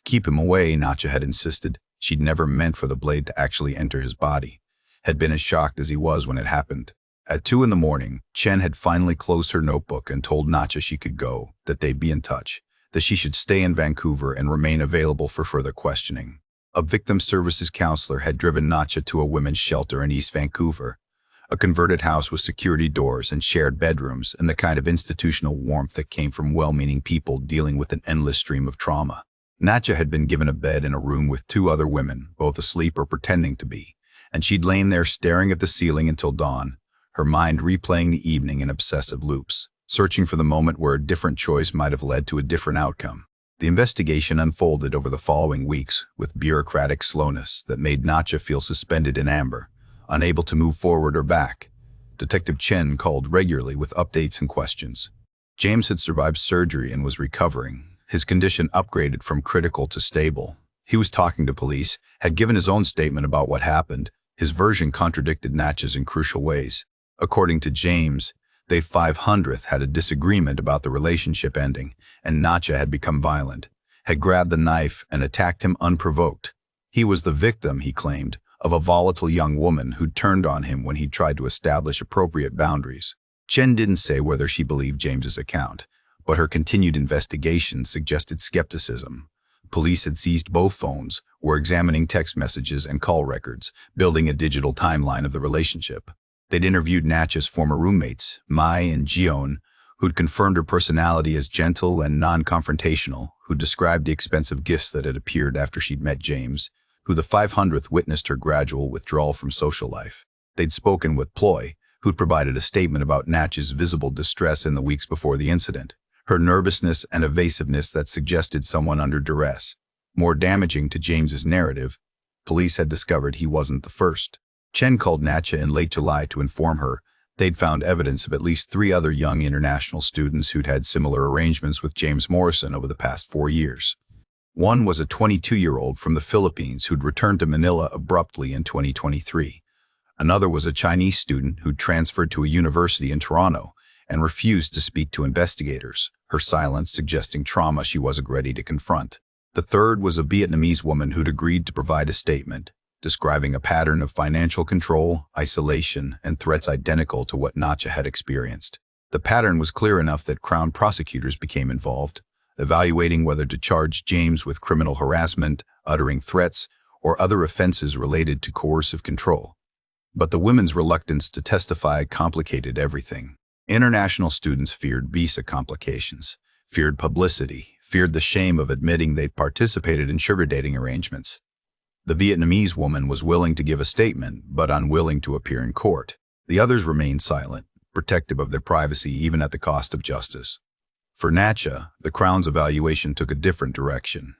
Keep him away, Natcha had insisted. She'd never meant for the blade to actually enter his body. Had been as shocked as he was when it happened. At 2 in the morning, Chen had finally closed her notebook and told Natcha she could go, that they'd be in touch, that she should stay in Vancouver and remain available for further questioning. A victim services counselor had driven Natcha to a women's shelter in East Vancouver, a converted house with security doors and shared bedrooms and the kind of institutional warmth that came from well-meaning people dealing with an endless stream of trauma. Natcha had been given a bed in a room with 2 other women, both asleep or pretending to be, and she'd lain there staring at the ceiling until dawn, her mind replaying the evening in obsessive loops, searching for the moment where a different choice might have led to a different outcome. The investigation unfolded over the following weeks with bureaucratic slowness that made Natcha feel suspended in amber, unable to move forward or back. Detective Chen called regularly with updates and questions. James had survived surgery and was recovering, his condition upgraded from critical to stable. He was talking to police, had given his own statement about what happened. His version contradicted Natcha's in crucial ways. According to James, they 500th had a disagreement about the relationship ending, and Natcha had become violent, had grabbed the knife and attacked him unprovoked. He was the victim, he claimed, of a volatile young woman who'd turned on him when he tried to establish appropriate boundaries. Chen didn't say whether she believed James's account, but her continued investigation suggested skepticism. Police had seized both phones, were examining text messages and call records, building a digital timeline of the relationship. They'd interviewed Natcha's former roommates, Mai and Jion, who'd confirmed her personality as gentle and non-confrontational, who described the expensive gifts that had appeared after she'd met James, who the 500th witnessed her gradual withdrawal from social life. They'd spoken with Ploy, who'd provided a statement about Natcha's visible distress in the weeks before the incident, her nervousness and evasiveness that suggested someone under duress. More damaging to James's narrative, police had discovered he wasn't the first. Chen called Natcha in late July to inform her they'd found evidence of at least 3 other young international students who'd had similar arrangements with James Morrison over the past 4 years. One was a 22-year-old from the Philippines who'd returned to Manila abruptly in 2023. Another was a Chinese student who'd transferred to a university in Toronto and refused to speak to investigators, her silence suggesting trauma she wasn't ready to confront. The third was a Vietnamese woman who'd agreed to provide a statement, describing a pattern of financial control, isolation, and threats identical to what Natcha had experienced. The pattern was clear enough that Crown prosecutors became involved, evaluating whether to charge James with criminal harassment, uttering threats, or other offenses related to coercive control. But the women's reluctance to testify complicated everything. International students feared visa complications, feared publicity, feared the shame of admitting they'd participated in sugar dating arrangements. The Vietnamese woman was willing to give a statement, but unwilling to appear in court. The others remained silent, protective of their privacy even at the cost of justice. For Natcha, the Crown's evaluation took a different direction.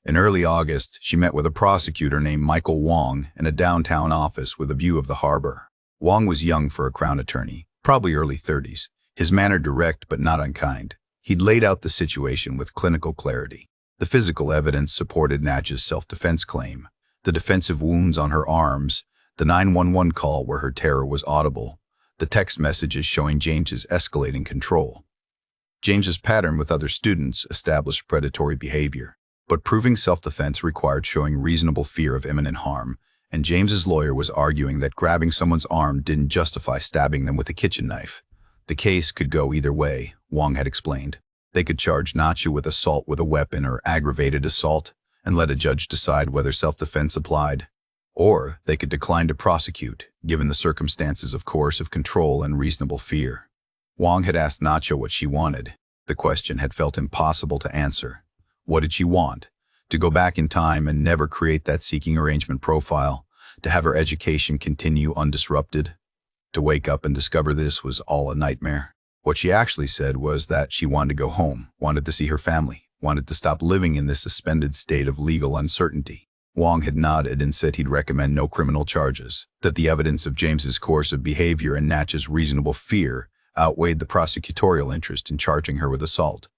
In early August, she met with a prosecutor named Michael Wong in a downtown office with a view of the harbor. Wong was young for a Crown attorney, probably early 30s, his manner direct but not unkind. He'd laid out the situation with clinical clarity. The physical evidence supported Natch's self-defense claim, the defensive wounds on her arms, the 911 call where her terror was audible, the text messages showing James's escalating control. James's pattern with other students established predatory behavior, but proving self-defense required showing reasonable fear of imminent harm, and James's lawyer was arguing that grabbing someone's arm didn't justify stabbing them with a kitchen knife. The case could go either way, Wong had explained. They could charge Natcha with assault with a weapon or aggravated assault and let a judge decide whether self-defense applied. Or they could decline to prosecute, given the circumstances of coercive control and reasonable fear. Wong had asked Natcha what she wanted. The question had felt impossible to answer. What did she want? To go back in time and never create that seeking arrangement profile? To have her education continue undisrupted? To wake up and discover this was all a nightmare? What she actually said was that she wanted to go home, wanted to see her family, wanted to stop living in this suspended state of legal uncertainty. Wong had nodded and said he'd recommend no criminal charges, that the evidence of James's coercive behavior and Natch's reasonable fear outweighed the prosecutorial interest in charging her with assault.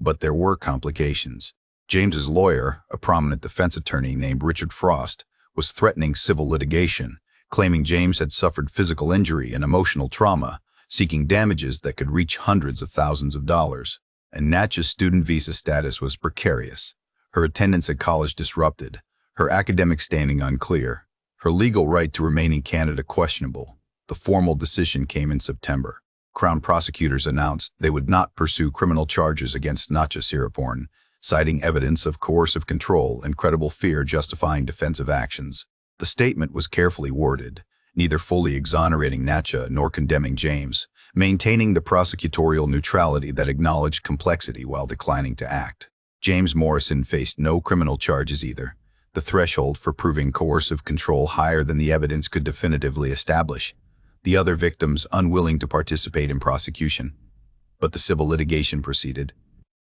But there were complications. James's lawyer, a prominent defense attorney named Richard Frost, was threatening civil litigation, claiming James had suffered physical injury and emotional trauma, seeking damages that could reach hundreds of thousands of dollars. And Natch's student visa status was precarious, her attendance at college disrupted, her academic standing unclear, her legal right to remain in Canada questionable. The formal decision came in September. Crown prosecutors announced they would not pursue criminal charges against Natcha Siriporn, citing evidence of coercive control and credible fear justifying defensive actions. The statement was carefully worded, neither fully exonerating Natcha nor condemning James, maintaining the prosecutorial neutrality that acknowledged complexity while declining to act. James Morrison faced no criminal charges either, the threshold for proving coercive control higher than the evidence could definitively establish. The other victims unwilling to participate in prosecution. But the civil litigation proceeded.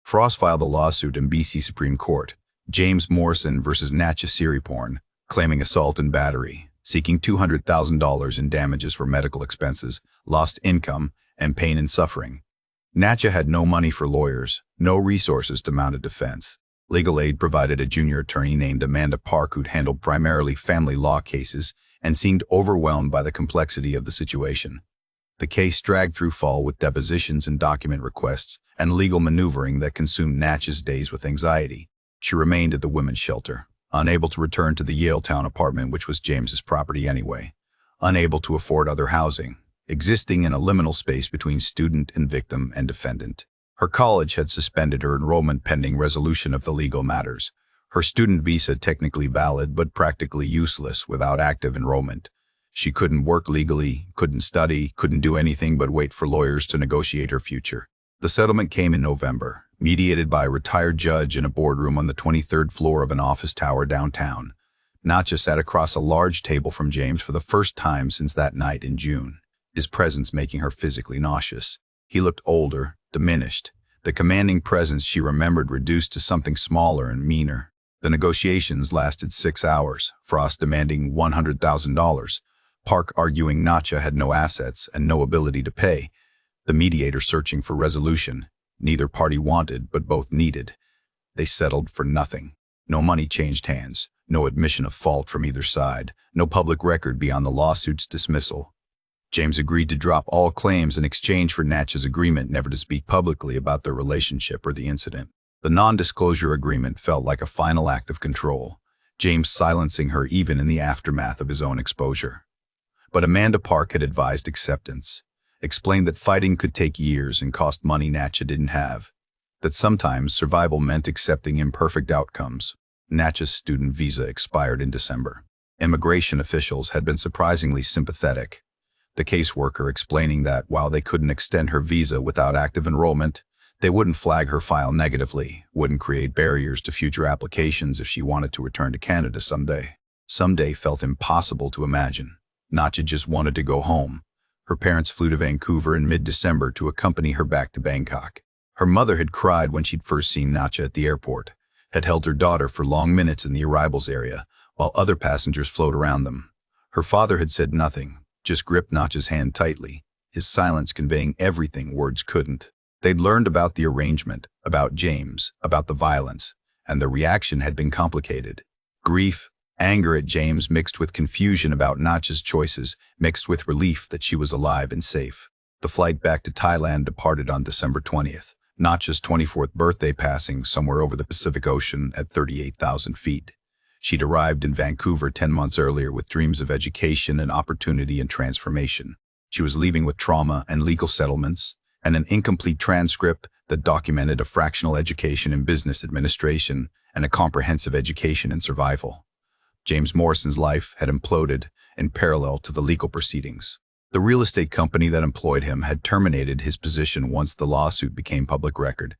Frost filed a lawsuit in BC Supreme Court, James Morrison versus Natcha Siriporn, claiming assault and battery, seeking $200,000 in damages for medical expenses, lost income, and pain and suffering. Natcha had no money for lawyers, no resources to mount a defense. Legal aid provided a junior attorney named Amanda Park who'd handled primarily family law cases and seemed overwhelmed by the complexity of the situation. The case dragged through fall with depositions and document requests and legal maneuvering that consumed Natch's days with anxiety. She remained at the women's shelter, unable to return to the Yaletown apartment which was James's property anyway, unable to afford other housing, existing in a liminal space between student and victim and defendant. Her college had suspended her enrollment pending resolution of the legal matters. Her student visa technically valid but practically useless without active enrollment. She couldn't work legally, couldn't study, couldn't do anything but wait for lawyers to negotiate her future. The settlement came in November, mediated by a retired judge in a boardroom on the 23rd floor of an office tower downtown. Natcha sat across a large table from James for the first time since that night in June, his presence making her physically nauseous. He looked older, diminished, the commanding presence she remembered reduced to something smaller and meaner. The negotiations lasted 6 hours, Frost demanding $100,000, Park arguing Natcha had no assets and no ability to pay, the mediator searching for resolution. Neither party wanted, but both needed. They settled for nothing. No money changed hands, no admission of fault from either side, no public record beyond the lawsuit's dismissal. James agreed to drop all claims in exchange for Natcha's agreement never to speak publicly about their relationship or the incident. The non-disclosure agreement felt like a final act of control, James silencing her even in the aftermath of his own exposure. But Amanda Park had advised acceptance, explained that fighting could take years and cost money Natcha didn't have, that sometimes survival meant accepting imperfect outcomes. Natcha's student visa expired in December. Immigration officials had been surprisingly sympathetic, the caseworker explaining that while they couldn't extend her visa without active enrollment, they wouldn't flag her file negatively, wouldn't create barriers to future applications if she wanted to return to Canada someday. Someday felt impossible to imagine. Natcha just wanted to go home. Her parents flew to Vancouver in mid-December to accompany her back to Bangkok. Her mother had cried when she'd first seen Natcha at the airport, had held her daughter for long minutes in the arrivals area, while other passengers flowed around them. Her father had said nothing, just gripped Natcha's hand tightly, his silence conveying everything words couldn't. They'd learned about the arrangement, about James, about the violence, and the reaction had been complicated. Grief, anger at James mixed with confusion about Natcha's choices, mixed with relief that she was alive and safe. The flight back to Thailand departed on December 20th, Natcha's 24th birthday passing somewhere over the Pacific Ocean at 38,000 feet. She'd arrived in Vancouver 10 months earlier with dreams of education and opportunity and transformation. She was leaving with trauma and legal settlements, and an incomplete transcript that documented a fractional education in business administration and a comprehensive education in survival. James Morrison's life had imploded in parallel to the legal proceedings. The real estate company that employed him had terminated his position once the lawsuit became public record.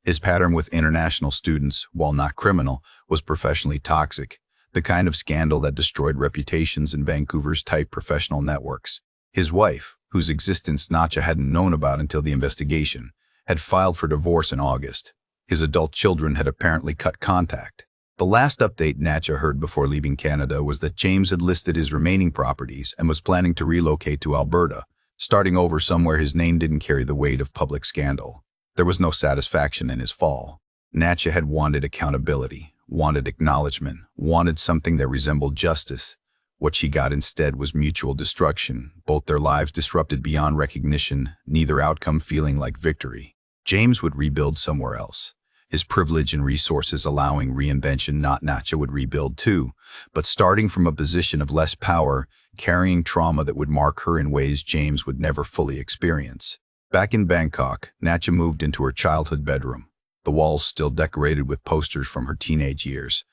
His pattern with international students, while not criminal, was professionally toxic, the kind of scandal that destroyed reputations in Vancouver's tight professional networks. His wife, whose existence Natcha hadn't known about until the investigation, had filed for divorce in August. His adult children had apparently cut contact. The last update Natcha heard before leaving Canada was that James had listed his remaining properties and was planning to relocate to Alberta, starting over somewhere his name didn't carry the weight of public scandal. There was no satisfaction in his fall. Natcha had wanted accountability, wanted acknowledgement, wanted something that resembled justice. What she got instead was mutual destruction, both their lives disrupted beyond recognition, neither outcome feeling like victory. James would rebuild somewhere else. His privilege and resources allowing reinvention. Natcha would rebuild too, but starting from a position of less power, carrying trauma that would mark her in ways James would never fully experience. Back in Bangkok, Natcha moved into her childhood bedroom, the walls still decorated with posters from her teenage years.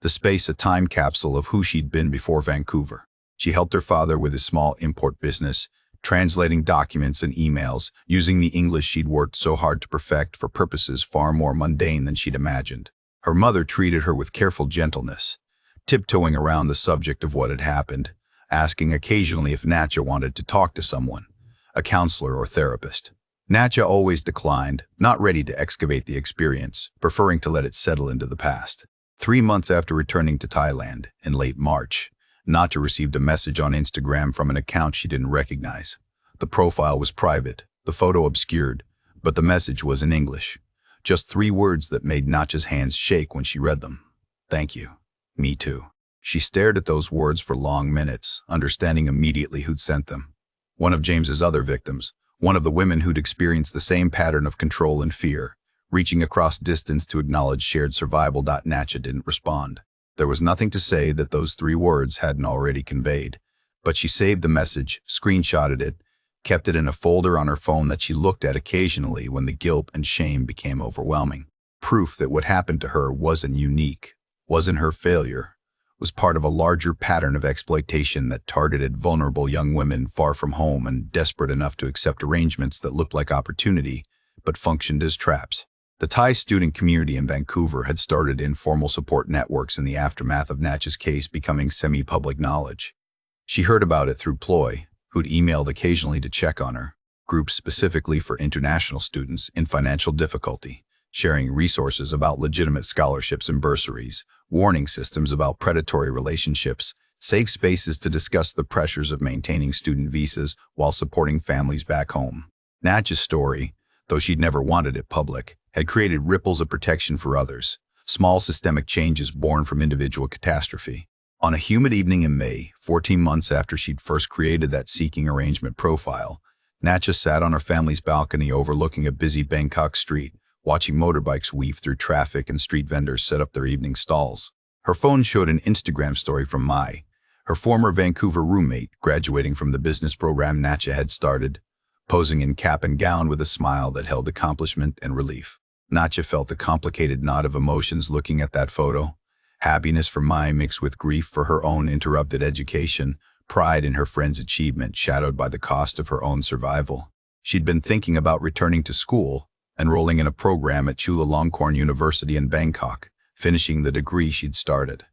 The space a time capsule of who she'd been before Vancouver. She helped her father with his small import business, translating documents and emails, using the English she'd worked so hard to perfect for purposes far more mundane than she'd imagined. Her mother treated her with careful gentleness, tiptoeing around the subject of what had happened, asking occasionally if Natcha wanted to talk to someone, a counselor or therapist. Natcha always declined, not ready to excavate the experience, preferring to let it settle into the past. 3 months after returning to Thailand, in late March, Natcha received a message on Instagram from an account she didn't recognize. The profile was private, the photo obscured, but the message was in English. Just 3 words that made Natcha's hands shake when she read them. Thank you. Me too. She stared at those words for long minutes, understanding immediately who'd sent them. One of James's other victims, one of the women who'd experienced the same pattern of control and fear, reaching across distance to acknowledge shared survival. Natcha didn't respond. There was nothing to say that those 3 words hadn't already conveyed, but she saved the message, screenshotted it, kept it in a folder on her phone that she looked at occasionally when the guilt and shame became overwhelming. Proof that what happened to her wasn't unique, wasn't her failure, was part of a larger pattern of exploitation that targeted vulnerable young women far from home and desperate enough to accept arrangements that looked like opportunity, but functioned as traps. The Thai student community in Vancouver had started informal support networks in the aftermath of Natcha's case becoming semi-public knowledge. She heard about it through Ploy, who'd emailed occasionally to check on her, groups specifically for international students in financial difficulty, sharing resources about legitimate scholarships and bursaries, warning systems about predatory relationships, safe spaces to discuss the pressures of maintaining student visas while supporting families back home. Natcha's story, though she'd never wanted it public, had created ripples of protection for others, small systemic changes born from individual catastrophe. On a humid evening in May, 14 months after she'd first created that seeking arrangement profile, Natcha sat on her family's balcony overlooking a busy Bangkok street, watching motorbikes weave through traffic and street vendors set up their evening stalls. Her phone showed an Instagram story from Mai, her former Vancouver roommate graduating from the business program Natcha had started, posing in cap and gown with a smile that held accomplishment and relief. Natcha felt a complicated knot of emotions looking at that photo. Happiness for Mai mixed with grief for her own interrupted education, pride in her friend's achievement shadowed by the cost of her own survival. She'd been thinking about returning to school, enrolling in a program at Chulalongkorn University in Bangkok, finishing the degree she'd started.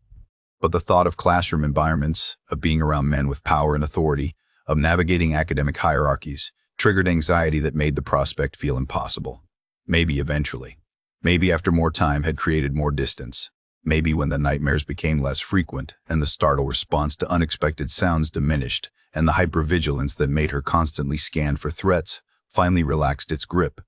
But the thought of classroom environments, of being around men with power and authority, of navigating academic hierarchies, triggered anxiety that made the prospect feel impossible. Maybe eventually. Maybe after more time had created more distance. Maybe when the nightmares became less frequent and the startle response to unexpected sounds diminished and the hypervigilance that made her constantly scan for threats finally relaxed its grip.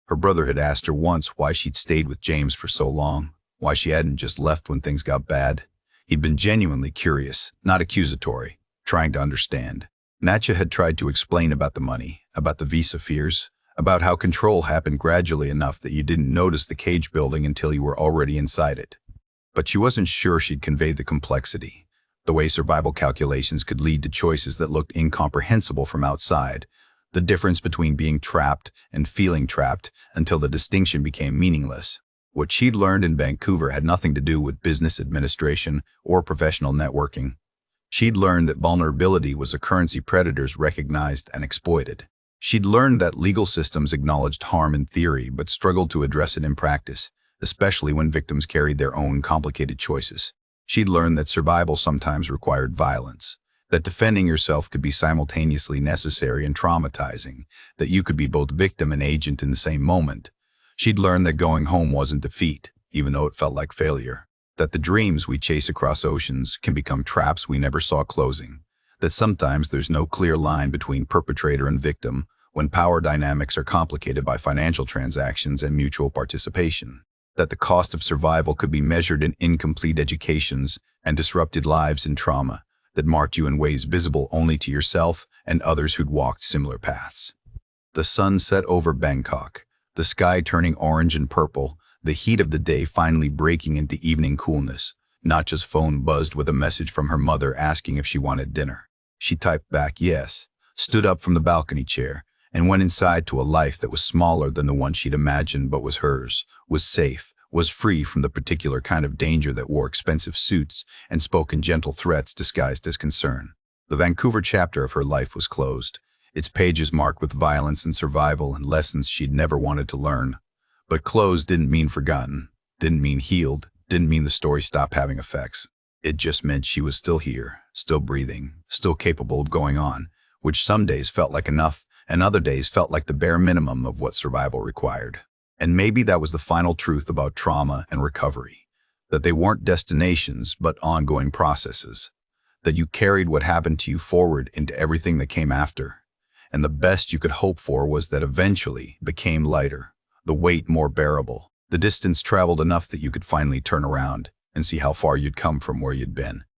Her brother had asked her once why she'd stayed with James for so long, why she hadn't just left when things got bad. He'd been genuinely curious, not accusatory, trying to understand. Natcha had tried to explain about the money, about the visa fears, about how control happened gradually enough that you didn't notice the cage building until you were already inside it. But she wasn't sure she'd convey the complexity, the way survival calculations could lead to choices that looked incomprehensible from outside, the difference between being trapped and feeling trapped until the distinction became meaningless. What she'd learned in Vancouver had nothing to do with business administration or professional networking. She'd learned that vulnerability was a currency predators recognized and exploited. She'd learned that legal systems acknowledged harm in theory but struggled to address it in practice, especially when victims carried their own complicated choices. She'd learned that survival sometimes required violence, that defending yourself could be simultaneously necessary and traumatizing, that you could be both victim and agent in the same moment. She'd learned that going home wasn't defeat, even though it felt like failure, that the dreams we chase across oceans can become traps we never saw closing, that sometimes there's no clear line between perpetrator and victim when power dynamics are complicated by financial transactions and mutual participation, that the cost of survival could be measured in incomplete educations and disrupted lives in trauma that marked you in ways visible only to yourself and others who'd walked similar paths. The sun set over Bangkok, the sky turning orange and purple, the heat of the day finally breaking into evening coolness. Natcha's phone buzzed with a message from her mother asking if she wanted dinner. She typed back yes, stood up from the balcony chair, and went inside to a life that was smaller than the one she'd imagined but was hers, was safe, was free from the particular kind of danger that wore expensive suits and spoke in gentle threats disguised as concern. The Vancouver chapter of her life was closed, its pages marked with violence and survival and lessons she'd never wanted to learn. But closed didn't mean forgotten, didn't mean healed, didn't mean the story stopped having effects. It just meant she was still here, still breathing, still capable of going on, which some days felt like enough, and other days felt like the bare minimum of what survival required. And maybe that was the final truth about trauma and recovery, that they weren't destinations but ongoing processes, that you carried what happened to you forward into everything that came after, and the best you could hope for was that eventually became lighter, the weight more bearable, the distance traveled enough that you could finally turn around and see how far you'd come from where you'd been.